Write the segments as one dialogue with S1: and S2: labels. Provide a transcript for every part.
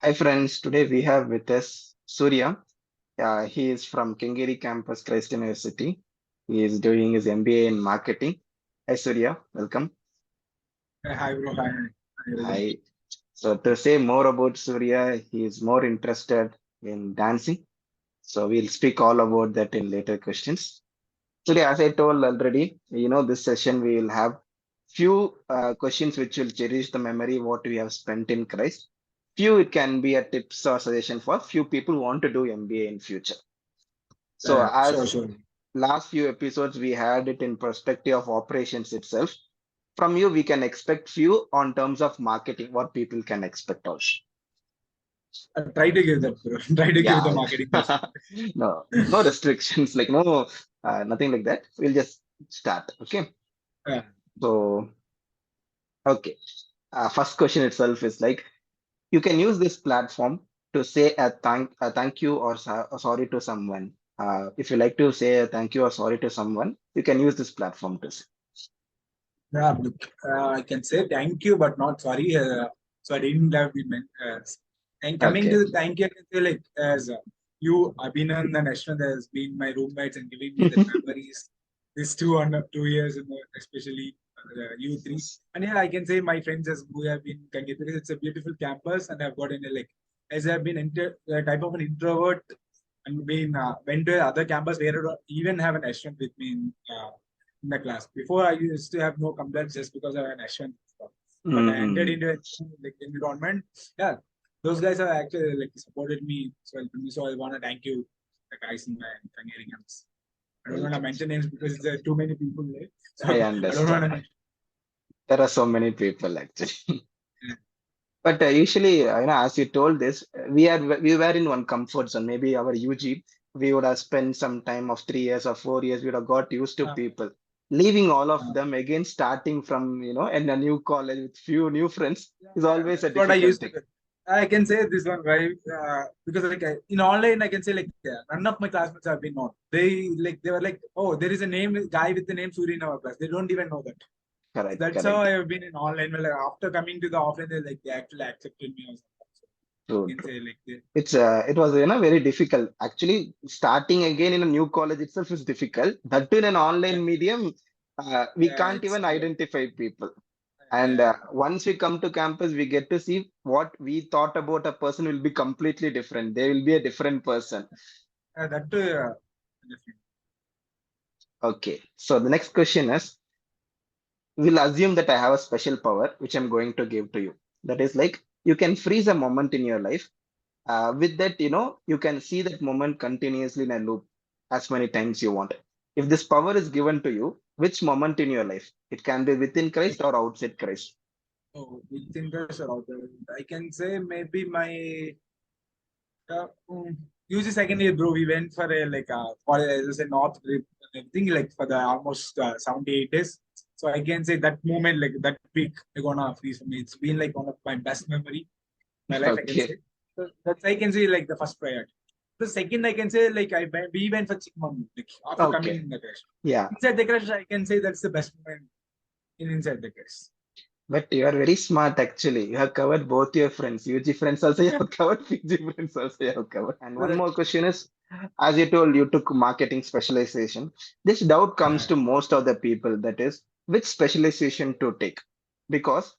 S1: Hi friends, today we have with us Surya. He is from Kengeri campus, Christ University. He is doing his MBA in marketing. Hi Surya, welcome.
S2: Hi, bro. Hi. Hi, everyone.
S1: Hi. So to say more about Surya, he is more interested in dancing. So we'll speak all about that in later questions. Today, as I told already, this session we will have few questions which will cherish the memory what we have spent in Christ. Few it can be a tips or suggestion for few people who want to do MBA in future. So
S2: Sure,
S1: as
S2: sure.
S1: last few episodes we had it in perspective of operations itself. From you we can expect few on terms of marketing what people can expect also.
S2: Try to give that, bro. Try to give the
S1: Yeah,
S2: marketing person.
S1: no restrictions like no nothing like that. We'll just start. Okay.
S2: Uh,
S1: So okay. First question itself is like you can use this platform to say a thank you or a sorry to someone. If you like to say a thank you or sorry to someone, you can use this platform to say.
S2: look, I can say thank you, but not sorry. So I didn't have been meant. And coming to
S1: Okay.
S2: the thank you, I can say like as you, Abhinan and Ashwin has been my roommates and giving me the memories. These 2 years, especially you three. And yeah, I can say my friends as who have been because it's a beautiful campus, and I've got in a like as I've been type of an introvert and been went to other campus where I don't even have an Ashwin with me in the class. Before I used to have no complaints just because I had an Ashwin. But I entered
S1: Mm-mm.
S2: into a like environment. Yeah, those guys have actually like supported me. So I want to thank you, the guys in my Hungarian camps. I don't want to
S1: Okay.
S2: mention names because there are too many people there.
S1: I
S2: So I don't want
S1: understand.
S2: to mention.
S1: There are so many people actually.
S2: Yeah.
S1: But usually, as you told this, we were in one comfort zone. Maybe our UG, we would have spent some time of 3 years or 4 years. We would have got used to
S2: Uh,
S1: people. Leaving all of
S2: uh,
S1: them again, starting from in a new college with few new friends is
S2: yeah,
S1: always a
S2: that's what I
S1: difficult
S2: used to
S1: thing.
S2: do. I can say this one right because like in online I can say like none of my classmates have been known. They were like, oh, there is a name guy with the name Surya in our class. They don't even know that. So
S1: Correct,
S2: that's how
S1: correct.
S2: I have been in online. Well, like, after coming to the offline, they actually accepted me or something. So
S1: True,
S2: you can
S1: true.
S2: say like they,
S1: It was very difficult. Actually, starting again in a new college itself is difficult. That too in an
S2: yeah,
S1: online medium, we
S2: yeah,
S1: can't
S2: it's
S1: even identify people. And
S2: yeah,
S1: once we come to campus, we get to see what we thought about a person will be completely different. They will be a different person.
S2: that too. Definitely.
S1: Okay. So the next question is, we'll assume that I have a special power, which I'm going to give to you. That is like you can freeze a moment in your life. With that, you can see that moment continuously in a loop as many times you want. If this power is given to you, which moment in your life? It can be within Christ or outside Christ.
S2: Oh, within the out there, I can say maybe my UG second year, bro. We went for a like for a north trip and everything like for the almost 78 days. So I can say that moment, like that week, I gonna freeze for me. It's been like one of my best memory my life, I can
S1: Okay.
S2: say. So that's I can say like the first priority. The second I can say like we went for Chikmagalur, like after coming
S1: Okay.
S2: in the crash.
S1: Yeah.
S2: Inside the crash, I can say that's the best moment in inside the crash.
S1: But you are very smart actually. You have covered both your friends. UG friends also you have covered, PG friends also you have covered. And
S2: So
S1: one
S2: that
S1: more question is, as you told, you took marketing specialization. This doubt comes
S2: uh,
S1: to most of the people, that is, which specialization to take? Because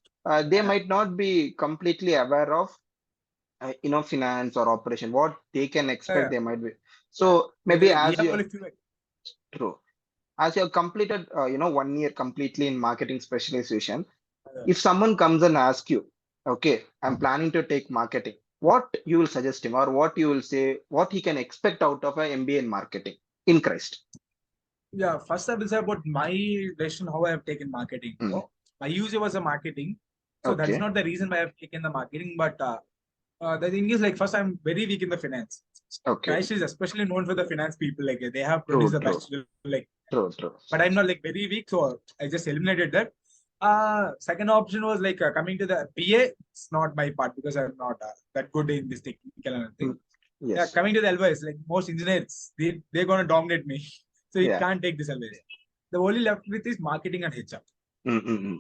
S1: they
S2: uh,
S1: might not be completely aware of, finance or operation, what they can expect
S2: uh,
S1: they might be.
S2: uh,
S1: So maybe
S2: we
S1: as
S2: have
S1: you,
S2: only few.
S1: true, as you have completed, 1 year completely in marketing specialization,
S2: Uh,
S1: if someone comes and asks you, okay, I'm planning to take marketing, what you will suggest him or what you will say, what he can expect out of a MBA in marketing in Christ?
S2: Yeah, first I will say about my lesson how I have taken marketing.
S1: Mm,
S2: My user was a marketing, so that is
S1: okay,
S2: not the reason why I have taken the marketing. But the thing is, like first I'm very weak in the finance.
S1: okay,
S2: Crash is especially known for the finance people. Like they have produced
S1: true,
S2: the
S1: true,
S2: best. Like,
S1: true, true.
S2: but I'm not like very weak, so I just eliminated that. Second option was like coming to the BA. It's not my part because I'm not that good in this technical and thing.
S1: Mm,
S2: Yeah,
S1: yes,
S2: coming to the LYS, like most engineers, they're gonna dominate me. So you
S1: yeah.
S2: can't take this LYS. The only left with is marketing and HR.
S1: Mm, mm, mm.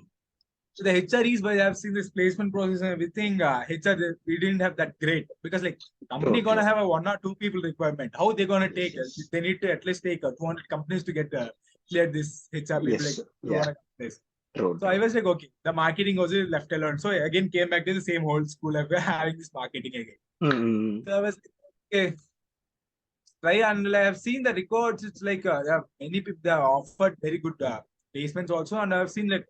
S2: the HREs, but I've seen this placement process and everything. HR, we didn't have that great because like company
S1: True,
S2: gonna
S1: true.
S2: have a 1 or 2 people requirement. How they gonna
S1: Yes,
S2: take it?
S1: yes.
S2: They need to at least take 200 companies to get clear this HR maybe
S1: Yes,
S2: like
S1: yeah.
S2: 200 companies.
S1: True,
S2: So I
S1: true.
S2: was like, okay, the marketing was left alone. So I again came back to the same old school of having this marketing again.
S1: Mm-hmm.
S2: So I was like, okay, try and I have seen the records. It's like yeah, many people they have offered very good placements also, and I've seen like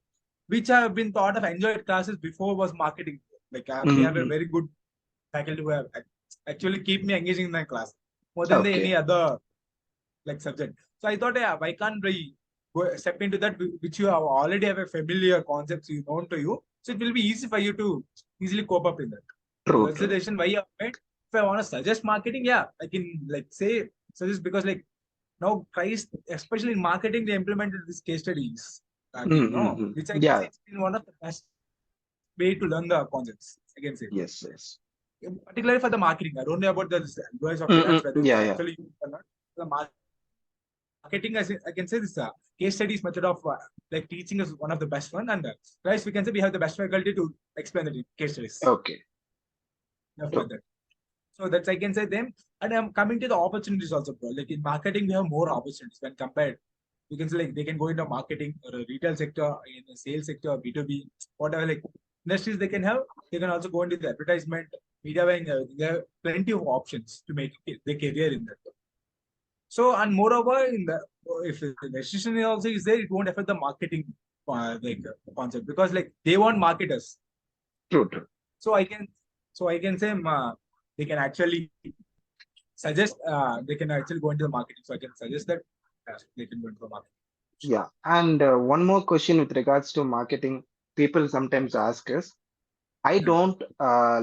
S2: which have been thought of enjoyed classes before was marketing. Like we have a
S1: Mm-hmm.
S2: very good faculty who have actually keep me engaging in my class more than any
S1: Okay.
S2: other like subject. So I thought, yeah, why can't we go step into that which you have already have a familiar concepts you known to you, so it will be easy for you to easily cope up in that. So
S1: True,
S2: that's the
S1: true.
S2: decision why I made. If I want to suggest marketing, yeah, I can like say suggest because like now Christ, especially in marketing, they implemented these case studies again, no,
S1: Mm-hmm.
S2: which I can say
S1: Yeah.
S2: it's been one of the best way to learn the concepts. I can say,
S1: Yes, yes.
S2: particularly for the marketing. I don't know about the employees of finance whether
S1: Mm-hmm.
S2: it's
S1: Yeah, yeah.
S2: actually used or not. The marketing, I can say this case studies method of like teaching is one of the best one, and guys, we can say we have the best faculty to explain the case studies.
S1: Okay.
S2: For
S1: True.
S2: that. So that's I can say them. And I'm coming to the opportunities also, bro. Like in marketing, we have more opportunities when compared. You can say like they can go into marketing or a retail sector, in the sales sector, B2B, whatever like industries they can have. They can also go into the advertisement, media buying. There are plenty of options to make their career in that. So and moreover, in the if the restriction also is there, it won't affect the marketing concept because like they want marketers.
S1: True, true.
S2: So I can say they can actually suggest they can actually go into the marketing. So I can suggest that they can go into the marketing.
S1: Yeah. And one more question with regards to marketing. People sometimes ask us, I
S2: Yeah.
S1: don't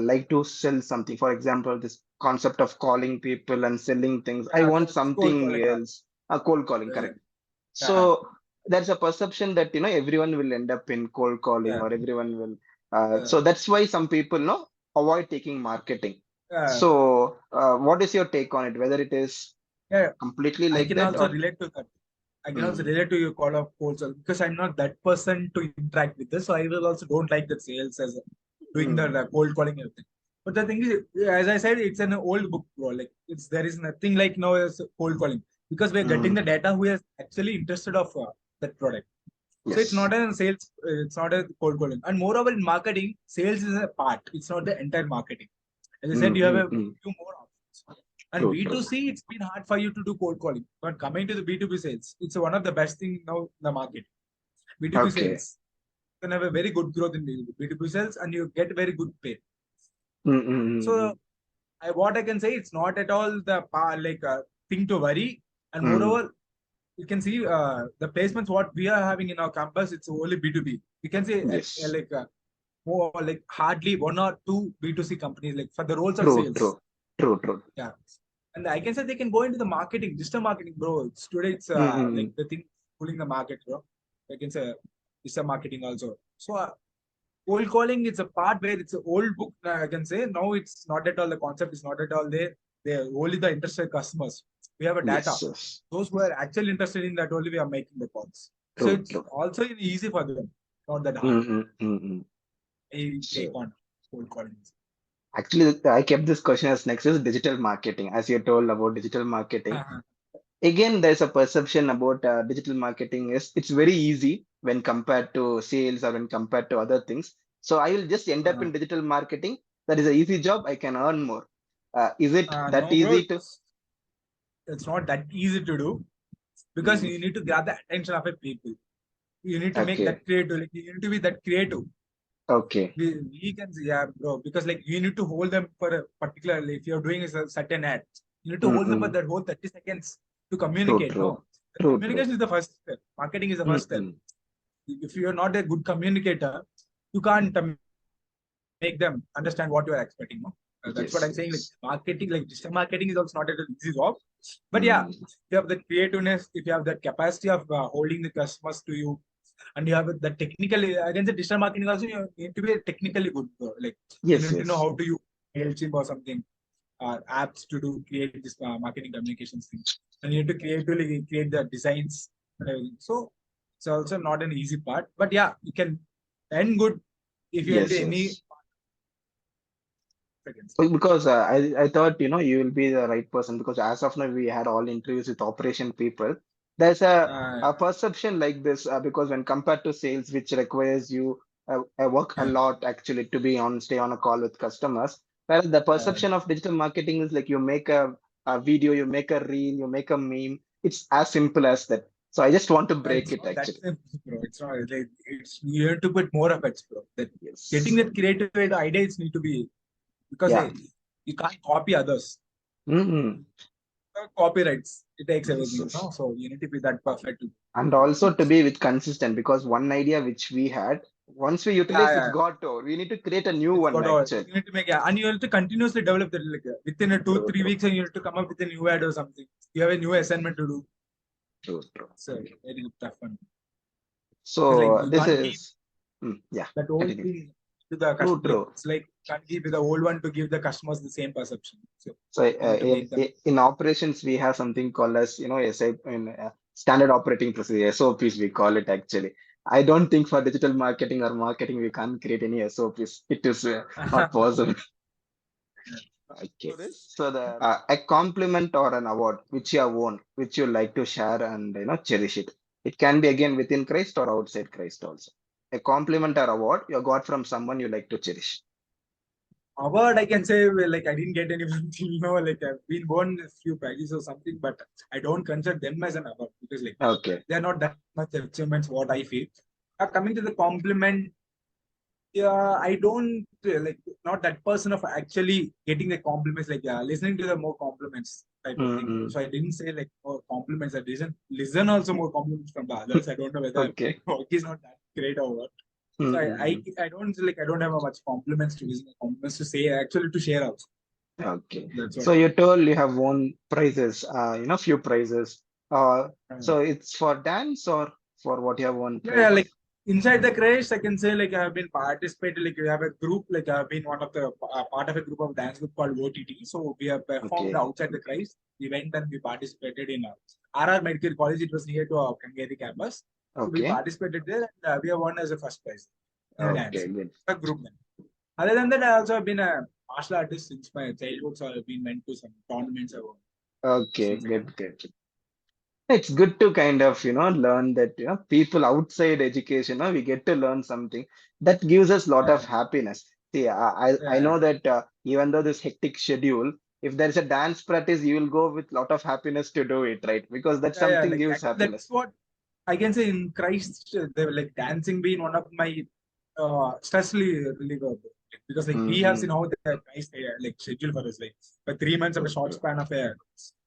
S1: like to sell something. For example, this concept of calling people and selling things. I
S2: Yeah,
S1: want
S2: so it's cold
S1: something
S2: calling.
S1: else. Cold calling,
S2: Uh,
S1: correct.
S2: yeah,
S1: So there's a perception that everyone will end up in cold calling
S2: yeah,
S1: or everyone will.
S2: yeah,
S1: So that's why some people avoid taking marketing.
S2: yeah,
S1: So what is your take on it? Whether it is
S2: yeah.
S1: completely
S2: I
S1: like
S2: can
S1: that
S2: also
S1: or
S2: relate to that. I can also
S1: mm,
S2: relate to your call of cold sales because I'm not that person to interact with this. So I will also don't like the sales as doing the
S1: mm,
S2: cold calling and everything. But the thing is, as I said, it's an old book, bro. Like it's there is nothing like now as cold calling because we're getting
S1: mm,
S2: the data who is actually interested of that product. So it's
S1: yes.
S2: not a sales, it's not a cold calling. And moreover, in marketing, sales is a part. It's not the entire marketing. As I said,
S1: Mm,
S2: you have
S1: mm,
S2: a
S1: mm.
S2: few more options. And
S1: True, true.
S2: B2C, it's been hard for you to do cold calling. But coming to the B2B sales, it's one of the best thing now in the market. B2B
S1: Okay.
S2: sales can have a very good growth in B2B sales and you get very good pay.
S1: Mm, mm, mm,
S2: So
S1: mm.
S2: what I can say, it's not at all the thing to worry. And
S1: Mm,
S2: moreover, you can see the placements what we are having in our campus, it's only B2B. We can say
S1: yes.
S2: more like hardly 1 or 2 B2C companies like for the roles of
S1: True,
S2: sales.
S1: true. True, true.
S2: Yeah. And I can say they can go into the marketing, digital marketing, bro. It's today it's
S1: Mm, mm,
S2: like
S1: mm.
S2: the thing pulling the market, bro. I can say digital marketing also. So cold calling it's a part where it's an old book. I can say now it's not at all the concept is not at all there. They're only the interested customers. We have a data.
S1: Yes, yes.
S2: Those who are actually interested in that only we are making the calls. So
S1: True,
S2: it's
S1: true.
S2: also easy for them, not that hard.
S1: Mm, mm, mm, mm.
S2: I take
S1: So
S2: on cold calling.
S1: actually, I kept this question as next is digital marketing. As you told about digital marketing,
S2: Uh-huh.
S1: again, there's a perception about digital marketing is it's very easy when compared to sales or when compared to other things. So I will just end up
S2: Uh,
S1: in digital marketing. That is an easy job. I can earn more. Is it that
S2: no, bro,
S1: easy to?
S2: it's not that easy to do because
S1: Mm,
S2: you need to grab the attention of a people. You need to make
S1: okay,
S2: that creative. Like, you need to be that creative.
S1: okay.
S2: We can say, yeah, bro, because like you need to hold them for a particular, if you're doing a certain ad, you need to hold them for
S1: Mm-mm.
S2: that whole 30 seconds to
S1: True,
S2: communicate.
S1: true.
S2: No, the
S1: True, true.
S2: communication is the first step. Marketing is the first step.
S1: Mm-mm.
S2: If you're not a good communicator, you can't make them understand what you are expecting. No? That's what
S1: Yes,
S2: I'm saying. Like
S1: yes.
S2: marketing, like digital marketing is also not an easy job. But yeah,
S1: Mm,
S2: if you have the creativeness, if you have the capacity of holding the customers to you, and you have the technical, against the digital marketing also, you need to be technically good. Like you
S1: yes,
S2: need to know
S1: yes.
S2: how to use MailChimp or something, apps to do create this marketing communications thing. And you need to creatively create the designs and everything. So it's also not an easy part. But yeah, you can. and good if you enter
S1: Yes,
S2: any
S1: yes.
S2: seconds.
S1: Because I thought, you will be the right person because as of now, we had all interviews with operation people. There's a perception like this because when compared to sales, which requires you work a lot actually to be on, stay on a call with customers. Whereas the perception of digital marketing is like you make a video, you make a reel, you make a meme. It's as simple as that. So I just want to break
S2: It's
S1: it
S2: not that
S1: actually.
S2: simple, bro. It's not like it's you have to put more efforts, bro. That getting
S1: Yes.
S2: that creative ideas need to be because
S1: Yeah.
S2: you can't copy others.
S1: Mm-hmm.
S2: Copyrights it takes
S1: Yes,
S2: everything,
S1: yes.
S2: no? So you need to be that perfect.
S1: And also to be with consistent because one idea which we had, once we
S2: Yeah,
S1: utilize, it's
S2: yeah.
S1: got over. We need to create a new
S2: It's
S1: one
S2: got all.
S1: actually.
S2: You need to make and you have to continuously develop that like within a two
S1: True,
S2: three
S1: true,
S2: weeks, and you have to come up with a new ad or something. You have a new assignment to do.
S1: true, true.
S2: So very tough one. It's like
S1: So
S2: you
S1: this
S2: can't keep
S1: is, yeah,
S2: that old
S1: continue.
S2: thing to the
S1: True,
S2: customer. Like
S1: true.
S2: it's like can't keep the old one to give the customers the same perception. So
S1: So
S2: you need to make them.
S1: in operations, we have something called as, in standard operating procedure, SOPs, we call it actually. I don't think for digital marketing or marketing, we can't create any SOPs. It is not possible. Okay. So a compliment or an award which you have won, which you like to share and cherish it. It can be again within Christ or outside Christ also. A compliment or award you got from someone you like to cherish.
S2: Award, I can say, well, like I didn't get anything, like I've been won a few prizes or something, but I don't consider them as an award because like
S1: Okay.
S2: they're not that much achievements. What I feel. Coming to the compliment, yeah, I don't like not that person of actually getting the compliments, like listening to the more compliments type of thing.
S1: Mm-mm.
S2: So I didn't say like more compliments. I listen also more compliments from the others. I don't know whether
S1: Okay.
S2: work is not that great or what. So
S1: Mm-mm.
S2: I don't like I don't have much compliments to listen, compliments to say actually to share also.
S1: Okay.
S2: That's what.
S1: So you told you have won prizes, few prizes. So it's for dance or for what you have won
S2: Yeah, like
S1: prizes?
S2: inside the craze, I can say like I have been participated. Like we have a group, like I have been one of the part of a group of dance group called OTT. So we have performed
S1: Okay.
S2: outside the craze. We went and we participated in RR Medical College. It was near to our Kangeri campus. So we
S1: Okay.
S2: participated there, and we have won as a first prize in a
S1: Okay.
S2: dance,
S1: Good.
S2: a group. Other than that, I also have been a martial artist since my childhood. So I've been went to some tournaments. I won
S1: Okay.
S2: since I can.
S1: Good. Good. It's good to kind of, learn that, people outside education, we get to learn something that gives us a lot of
S2: Yeah,
S1: happiness. See, I
S2: yeah,
S1: know that even though this hectic schedule, if there's a dance practice, you will go with a lot of happiness to do it, right? Because that
S2: yeah.
S1: something
S2: Like
S1: gives
S2: that's
S1: happiness.
S2: what I can say in Christ, they were like dancing being one of my stress reliever because like we have seen
S1: Mm-hmm.
S2: how the Christ like schedule for us like for 3 months of a
S1: True,
S2: short
S1: true.
S2: span of a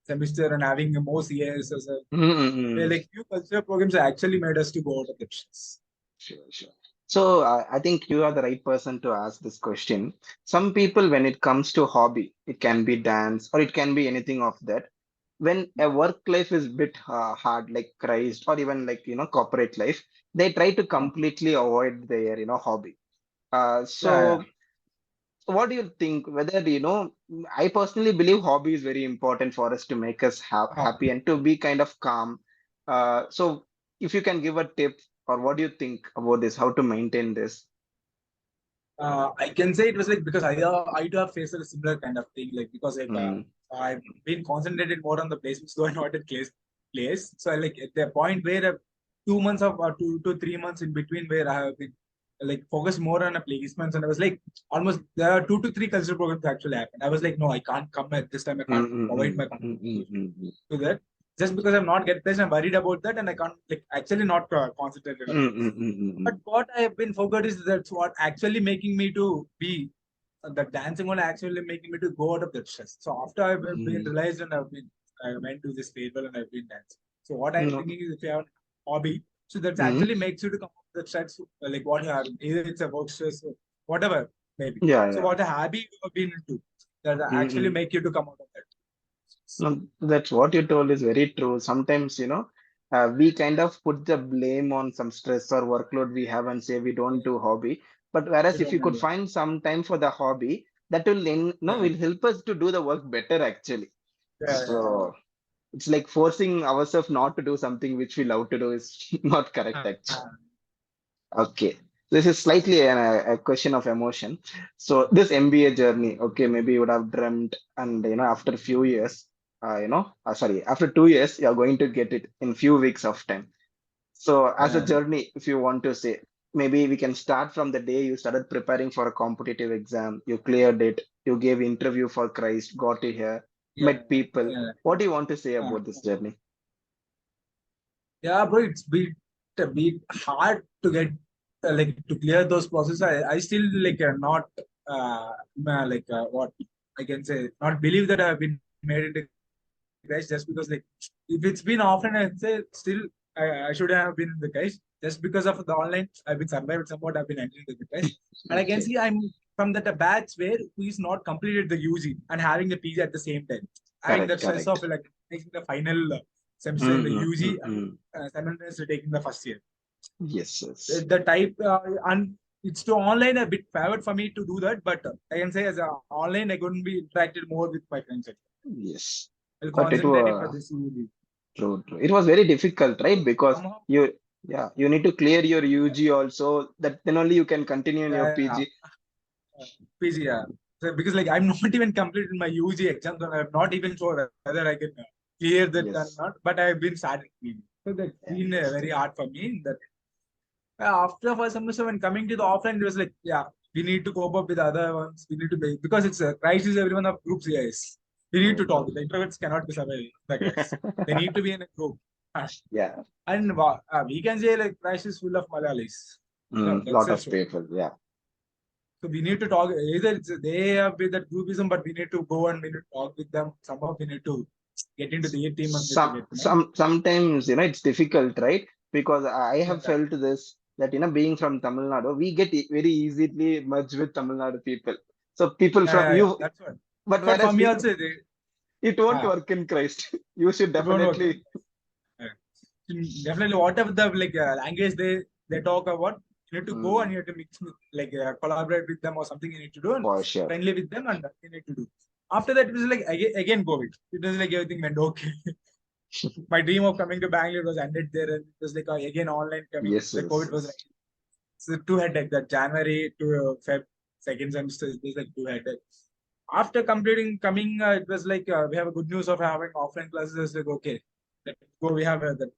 S2: semester and having more CAs as a
S1: Mm-hmm.
S2: like few cultural programs actually made us to go out of the stress.
S1: Sure, sure. So I think you are the right person to ask this question. Some people, when it comes to hobby, it can be dance or it can be anything of that. When a work life is bit hard, like Christ, or even like corporate life, they try to
S2: Uh,
S1: completely avoid their hobby.
S2: yeah, yeah.
S1: So what do you think? Whether I personally believe hobby is very important for us to make us
S2: Uh,
S1: happy and to be kind of calm. So if you can give a tip, or what do you think about this? How to maintain this?
S2: I can say it was like because I do have faced a similar kind of thing like because like
S1: Mm,
S2: I've been concentrated more on the placements though I not at place. So I like at the point where 2 months of 2 to 3 months in between where I have been like focused more on a placements, and I was like almost there are 2 to 3 cultural programs actually happened. I was like no, I can't come at this time. I
S1: mm,
S2: can't
S1: mm,
S2: provide
S1: mm,
S2: my
S1: mm, mm,
S2: contribution
S1: mm,
S2: to that just because I'm not get placed. I'm worried about that, and I can't like actually not concentrated on
S1: mm,
S2: that.
S1: mm, mm, mm,
S2: But
S1: mm,
S2: what I have been forgot is that's what actually making me to be the dancing one actually making me to go out of that stress. So after I've been
S1: mm,
S2: realized and I went to this table and I've been dancing. So what I'm
S1: mm,
S2: thinking is if you have a hobby, so that
S1: mm.
S2: actually makes you to come out of the stress like what you have, either it's a work stress or whatever maybe.
S1: Yeah,
S2: So
S1: yeah.
S2: what a hobby you have been into that
S1: Mm,
S2: actually
S1: mm.
S2: make you to come out of that.
S1: No, that's what you told is very true. Sometimes, we kind of put the blame on some stress or workload we have and say we don't do hobby. But
S2: You
S1: whereas if
S2: don't
S1: you could
S2: know.
S1: find some time for the hobby, that will
S2: Yeah,
S1: will help us to do the work better actually.
S2: yeah,
S1: So it's like forcing ourselves not to do something which we love to do is not correct
S2: yeah.
S1: actually. Okay. This is slightly a question of emotion. So this MBA journey, okay, maybe you would have dreamt, and after a few years, sorry, after 2 years, you're going to get it in few weeks of time. So as a
S2: Yeah,
S1: journey, if you want to say, maybe we can start from the day you started preparing for a competitive exam, you cleared it, you gave interview for Christ, got to here,
S2: yeah,
S1: met people.
S2: yeah.
S1: What do you want to say
S2: Uh,
S1: about this journey?
S2: yeah, bro, it's bit hard to get like to clear those processes. I still like not what I can say, not believe that I've been made into Christ just because like if it's been often, I'd say still I should have been in the Christ just because of the online. I've been survived somewhat. I've been entering the Christ, and I can
S1: Okay,
S2: see I'm from that a batch where who is not completed the UG and having the PG at the same time, having
S1: correct,
S2: that stress
S1: correct.
S2: of like making the final semester in the
S1: Mm-mm,
S2: UG
S1: mm-mm.
S2: simultaneously taking the first year.
S1: Yes,
S2: The,
S1: yes,
S2: the type and it's to online a bit favored for me to do that, but I can say as a online I couldn't be interacted more with my friends.
S1: yes.
S2: I'll
S1: But it
S2: concentrate for
S1: was
S2: this UG.
S1: true, true. It was very difficult, right? Because
S2: Somehow,
S1: you need to clear your UG also. That then only you can continue in your
S2: yeah,
S1: PG.
S2: PG, yeah. So, because like I'm not even completed my UG exams, and I'm not even sure whether I can clear that or
S1: Yes,
S2: not. But I've been starting PG, so that's
S1: yeah,
S2: been very hard for me. That after first semester, when coming to the offline, it was like, yeah, we need to cope up with other ones. We need to be because it's a crisis. Everyone of groups, yes. We need to
S1: true,
S2: talk.
S1: true.
S2: The introverts cannot be survived. The guys, they need to be in a group.
S1: Yeah,
S2: And we can say like crisis full of Malayalis. That's
S1: lot
S2: a
S1: of
S2: show.
S1: people. Yeah,
S2: So we need to talk. Either they have with that groupism, but we need to go and we need to talk with them. Somehow we need to get into the A team and we need to get to know.
S1: sometimes it's difficult, right? Because I have
S2: Yeah,
S1: felt this that being from Tamil Nadu, we get very easily merged with Tamil Nadu people. So people from
S2: yeah.
S1: you,
S2: That's what.
S1: but
S2: That's what for
S1: whereas
S2: me
S1: people,
S2: also.
S1: it won't
S2: Uh,
S1: work in Christ. You should
S2: it won't work.
S1: definitely.
S2: Yeah. Definitely, whatever the like language they talk about, you need to go and
S1: Mm,
S2: you have to mix with, like collaborate with them or something. You need to do and
S1: for sure.
S2: friendly with them, and you need to do. After that, it was like again COVID. It was like everything went okay. My dream of coming to Bangalore was ended there, and it was like again online coming.
S1: Yes,
S2: The
S1: yes,
S2: COVID was
S1: yes.
S2: like so two headache. That January to Feb second semester it was like two headache. After completing coming, it was like we have a good news of having offline classes. It's like okay, let's go. We have the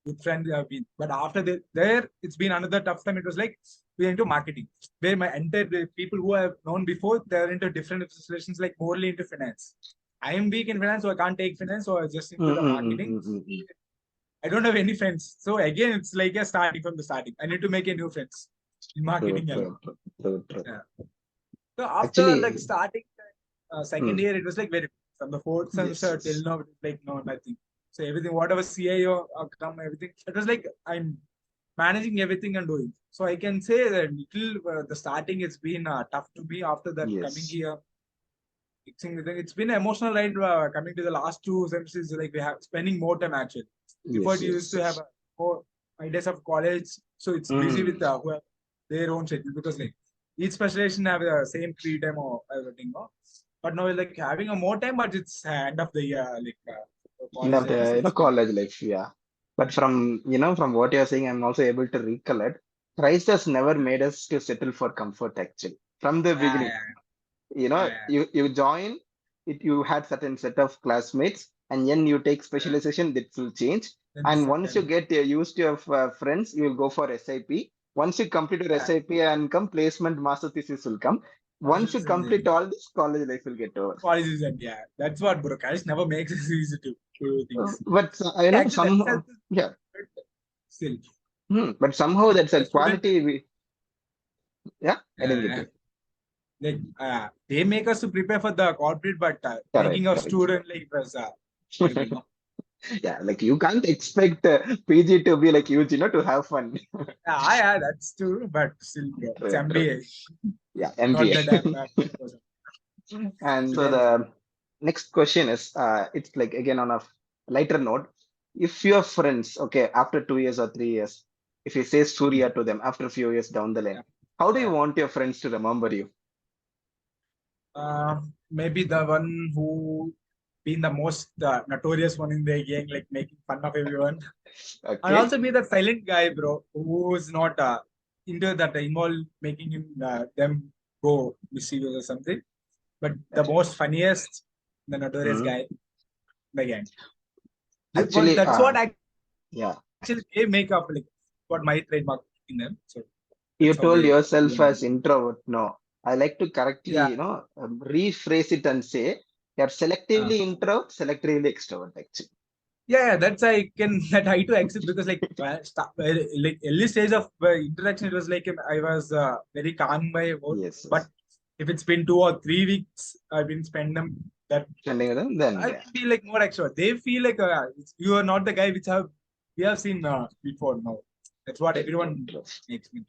S2: good friend we have been. But after there, it's been another tough time. It was like we're into marketing, where my entire the people who I have known before, they're into different situations, like morely into finance. I am weak in finance, so I can't take finance, so I just into
S1: Mm,
S2: the
S1: mm, mm,
S2: marketing.
S1: mm, mm, mm.
S2: I don't have any friends. So again, it's like a starting from the starting. I need to make a new friends in
S1: True,
S2: marketing alone.
S1: true, true, true, true.
S2: Yeah. So after like
S1: Actually,
S2: starting second
S1: mm,
S2: year, it was like very from the fourth
S1: yes,
S2: semester till
S1: yes.
S2: now, it was like no nothing. So everything, whatever CIO come, everything. It was like I'm managing everything and doing. So I can say that little the starting it's been tough to me after that coming
S1: Yes,
S2: here. It's been an emotional ride coming to the last two semesters. Like we have spending more time actually. Before
S1: yes,
S2: it used
S1: yes,
S2: to have
S1: yes.
S2: more my days of college, so it's busy with
S1: Mm,
S2: who have their own schedule because like each specialization have the same free time or everything. No? But now like having a more time, but it's end of the year like
S1: end
S2: college
S1: of
S2: life.
S1: the
S2: So it's been
S1: college life, yeah. But from what you're saying, I'm also able to recollect. Christ has never made us to settle for comfort, actually. From the
S2: yeah,
S1: beginning,
S2: yeah, yeah.
S1: you join it, you had certain set of classmates, and then you take
S2: Yeah.
S1: specialization, that will change.
S2: Then the
S1: And once you
S2: second,
S1: get used to your friends, you will go for SIP. Once you complete your
S2: yeah,
S1: SIP and come placement, master thesis will come. Once you complete all this, college life will get over.
S2: college is end. Yeah, that's what bro. College never makes it easy to do things.
S1: But
S2: Actually, that
S1: some,
S2: itself
S1: yeah.
S2: is still.
S1: But somehow that's a
S2: The student,
S1: quality yeah, I didn't get
S2: uh,
S1: it.
S2: like they make us to prepare for the corporate, but making
S1: Correct,
S2: our
S1: correct.
S2: student like was terrible. No,
S1: Yeah, like you can't expect PG to be like huge, to have fun.
S2: yeah, that's true, but still, it's
S1: True, true.
S2: MBA,
S1: Yeah,
S2: not
S1: MBA.
S2: the damn bad person.
S1: And
S2: So
S1: so
S2: then,
S1: the next question is, it's like again on a lighter note. If your friends, okay, after 2 years or 3 years, if you say Surya to them after a few years down the line,
S2: yeah,
S1: how do you
S2: yeah.
S1: want your friends to remember you?
S2: Maybe the one who been the most notorious one in the gang, like making fun of everyone, and
S1: Okay.
S2: also be the silent guy, bro, who's not. into that involved making him them go mischievous or something. But the most funniest, the notorious
S1: Mm.
S2: guy, the gang.
S1: Actually,
S2: That's what
S1: yeah,
S2: actually they make up like what my trademark in them. So
S1: you
S2: that's how
S1: told
S2: they
S1: yourself
S2: do.
S1: as introvert. No, I like to correctly,
S2: Yeah.
S1: rephrase it and say you're
S2: Uh,
S1: selectively introvert, selectively extrovert. Actually,
S2: yeah, that's I can that I to accept because like like early stage of interaction it was like I was very calm by about,
S1: yes,
S2: but
S1: yes.
S2: if it's been 2 or 3 weeks I've been spend them that
S1: Spending with them, then
S2: I
S1: yeah,
S2: feel like more extrovert. They feel like you are not the guy which have we have seen before now. That's what
S1: true,
S2: everyone
S1: true.
S2: makes me.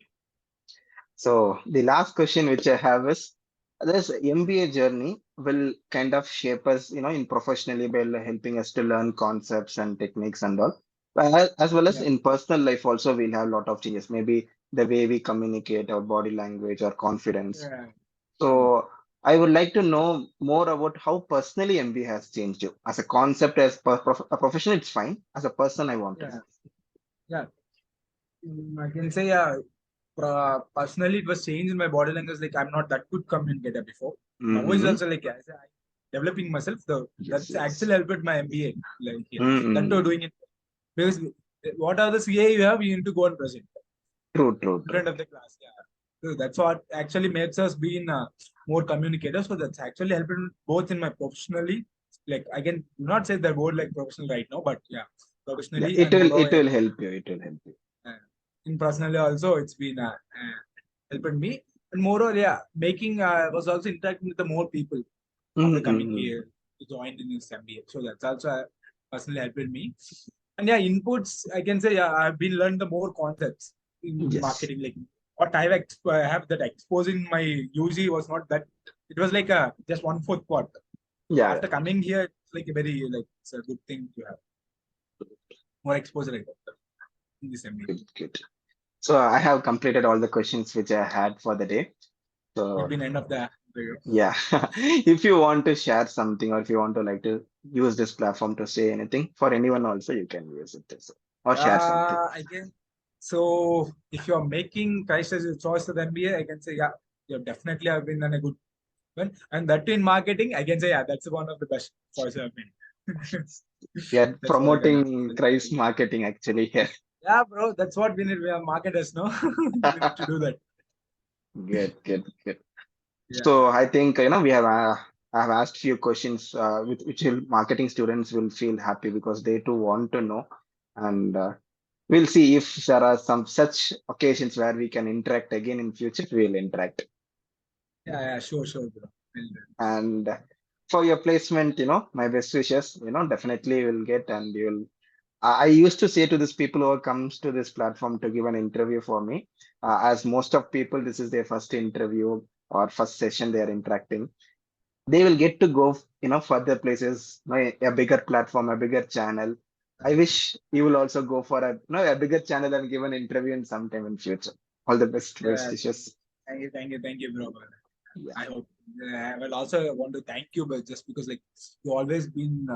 S1: So the last question which I have is this MBA journey will kind of shape us, in professionally by helping us to learn concepts and techniques and all. But as well as
S2: Yeah,
S1: in personal life also we'll have a lot of changes. Maybe the way we communicate, our body language, or confidence.
S2: yeah, true.
S1: So I would like to know more about how personally MBA has changed you. As a concept, as a profession, it's fine. As a person, I want to
S2: Yeah,
S1: know.
S2: yeah. I can say personally it was changed in my body language. Like I'm not that good communicator before. Now is
S1: Mm-hmm.
S2: also like as I developing myself. Though
S1: Yes,
S2: that's
S1: yes.
S2: actually helped my MBA. Like here, that too
S1: Mm-hmm.
S2: doing it because what are the CA you have, you need to go and present
S1: True, true,
S2: in
S1: true.
S2: front of the class. Yeah. So that's what actually makes us being more communicators. So that's actually helping both in my professionally. Like I can not say the word like professional right now, but yeah,
S1: Yeah,
S2: professionally
S1: it
S2: and
S1: will
S2: moreover
S1: it will help you. It will help you.
S2: uh, in personally also it's been helping me. And moreover, yeah, making was also interacting with the more people after coming
S1: Mm-hmm.
S2: here to join in this MBA. So that's also personally helped me. And yeah, inputs I can say yeah, I've been learned the more concepts in
S1: Yes.
S2: marketing. Like what I have that exposing my UG was not that. It was like a just 1/4 part.
S1: Yeah,
S2: After
S1: yeah.
S2: coming here, it's like a very like it's a good thing to have more exposure I got in this MBA.
S1: Good, good. So I have completed all the questions which I had for the day.
S2: It's
S1: So
S2: been end of the video.
S1: yeah, if you want to share something or if you want to like to use this platform to say anything for anyone also, you can use it also, or share something.
S2: I guess so. If you're making Christ as your choice of MBA, I can say yeah, you definitely have been done a good one. And that too in marketing, I can say yeah, that's one of the best choices I've made.
S1: We are
S2: That's what I can
S1: promoting Christ
S2: say.
S1: marketing actually here.
S2: Yeah, bro, that's what we need. We are marketers, no? We need to do that.
S1: Good, good, good.
S2: Yeah,
S1: So I think we have I have asked few questions with which will marketing students will feel happy because they too want to know, and we'll see if there are some such occasions where we can interact again in future. We'll interact,
S2: yeah, yeah, sure, bro. Well done.
S1: and for your placement, my best wishes. Definitely you'll get, and you'll. I used to say to these people who comes to this platform to give an interview for me, as most of people, this is their first interview or first session they are interacting. They will get to go further places, a bigger platform, a bigger channel. I wish you will also go for a bigger channel and give an interview in sometime in future. All the best
S2: Yeah,
S1: wishes.
S2: thank you, bro.
S1: Yeah,
S2: I hope. I will also want to thank you, but just because like you always been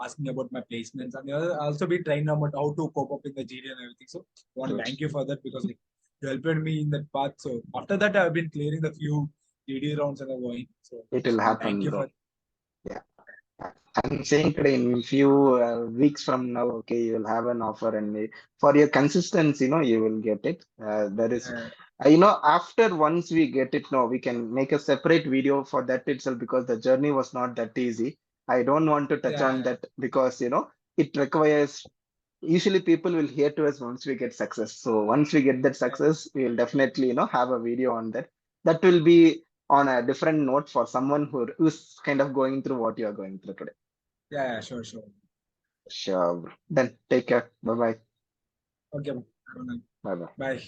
S2: asking about my placements, and you also been trained about how to cope up in the GD and everything. So I want to
S1: good.
S2: thank you for that because like you helped me in that path. So after that, I've been clearing the few GD rounds and going. So
S1: It will
S2: just want to thank
S1: happen,
S2: you
S1: bro.
S2: for.
S1: Yeah. I'm saying today in few weeks from now, okay, you will have an offer, and for your consistency, you will get it. There is,
S2: Uh,
S1: after once we get it, no, we can make a separate video for that itself because the journey was not that easy. I don't want to touch on
S2: yeah,
S1: that because it requires. Usually, people will hear to us once we get success. So once we get that
S2: yeah,
S1: success, we will definitely have a video on that. That will be on a different note for someone who's kind of going through what you are going through today.
S2: sure.
S1: Sure. Then take care. Bye bye.
S2: Okay,
S1: Bye bye.
S2: bye.